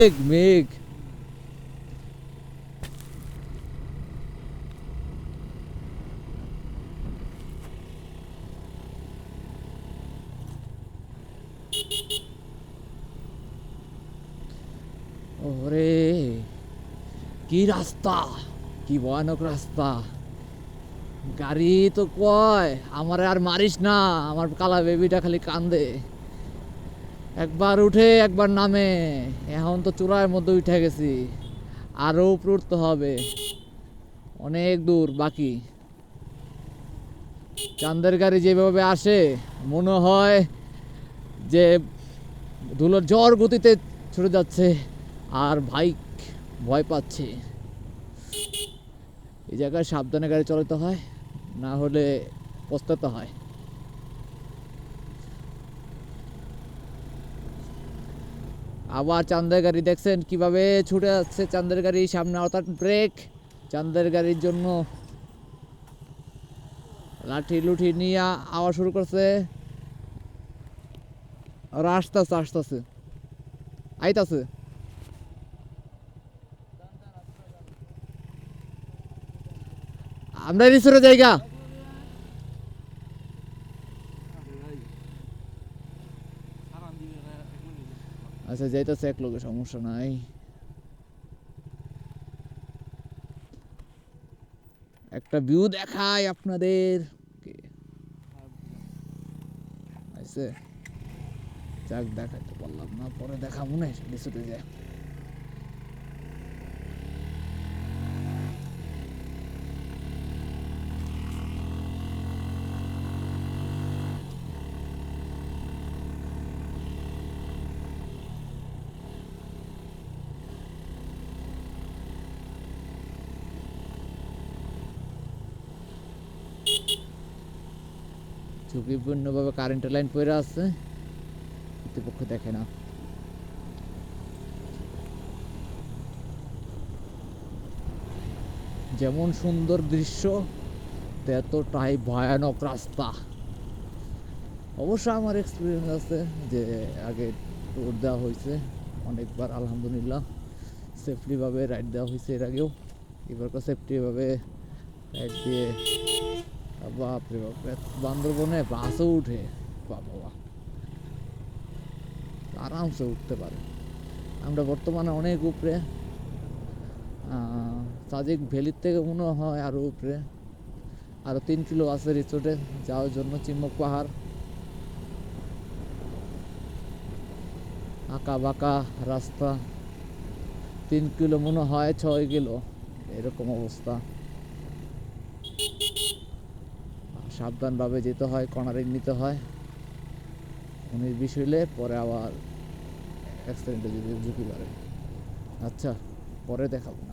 মেঘ মেঘ ওরে কি রাস্তা, কি ভয়ানক রাস্তা। গাড়ি তো কয় আমারে আর মারিস না, আমার কালা বেবিটা খালি কান্দে। একবার উঠে একবার নামে, এখন তো চূড়ার মধ্যে উঠে গেছি, আরো উপরে উঠতে হবে, অনেক দূর বাকি। চাঁদের গাড়ি যেভাবে আসে মনে হয় যে ধুলোর ঝড় গতিতে ছুটে যাচ্ছে, আর বাইক ভয় পাচ্ছে। এই জায়গায় সাবধানে গাড়ি চালাতে হয়, না হলে পস্তাতে হয়। আবার চাঁদের গাড়ি দেখছেন কিভাবে ছুটে যাচ্ছে, চাঁদের গাড়ি সামনে অর্থাৎ ব্রেক। চাঁদের গাড়ির জন্য লাঠি লুঠি নিয়ে আওয়া শুরু করছে, আর আসতেছে আসতেছে আইতাছে। আমরা রিসোর্টে জায়গা। আচ্ছা যাইতেছে এক লোকের, সমস্যা নাই। একটা ভিউ দেখাই আপনাদের। আইছে যাক, দেখাইতে পারলাম না, পরে দেখা মনে হয় রিসোর্টে যায়। ঝুঁকিপূর্ণভাবে কারেন্টের লাইন পড়ে আছে, কর্তৃপক্ষ দেখে না। যেমন সুন্দর দৃশ্য ততটাই ভয়ানক রাস্তা। অবশ্য আমার এক্সপিরিয়েন্স আছে, যে আগে ট্যুর দেওয়া হয়েছে অনেকবার, আলহামদুলিল্লাহ সেফটিভাবে রাইড দেওয়া হয়েছে এর আগেও। এবার সেফটিভাবে রাইড দিয়ে বাপরে বাপরে, বান্দরবনে বাসও উঠে, বাবা আরামসে উঠতে পারে। আমরা বর্তমানে অনেক উপরে, সাজেক ভ্যালির থেকে মনে হয় আরও উপরে, আরও 3 কিলো আছে রিসোর্টে যাওয়ার জন্য। চিম্মক পাহাড়, আঁকা বাঁকা রাস্তা, 3 কিলো মনে হয় 6 কিলো, এরকম অবস্থা। সাবধানভাবে যেতে হয়, কর্নারিং নিতে হয়, 19-20 হইলে পরে আবার অ্যাক্সিডেন্টে যদি ঝুঁকি বাড়ে। আচ্ছা পরে দেখাবো।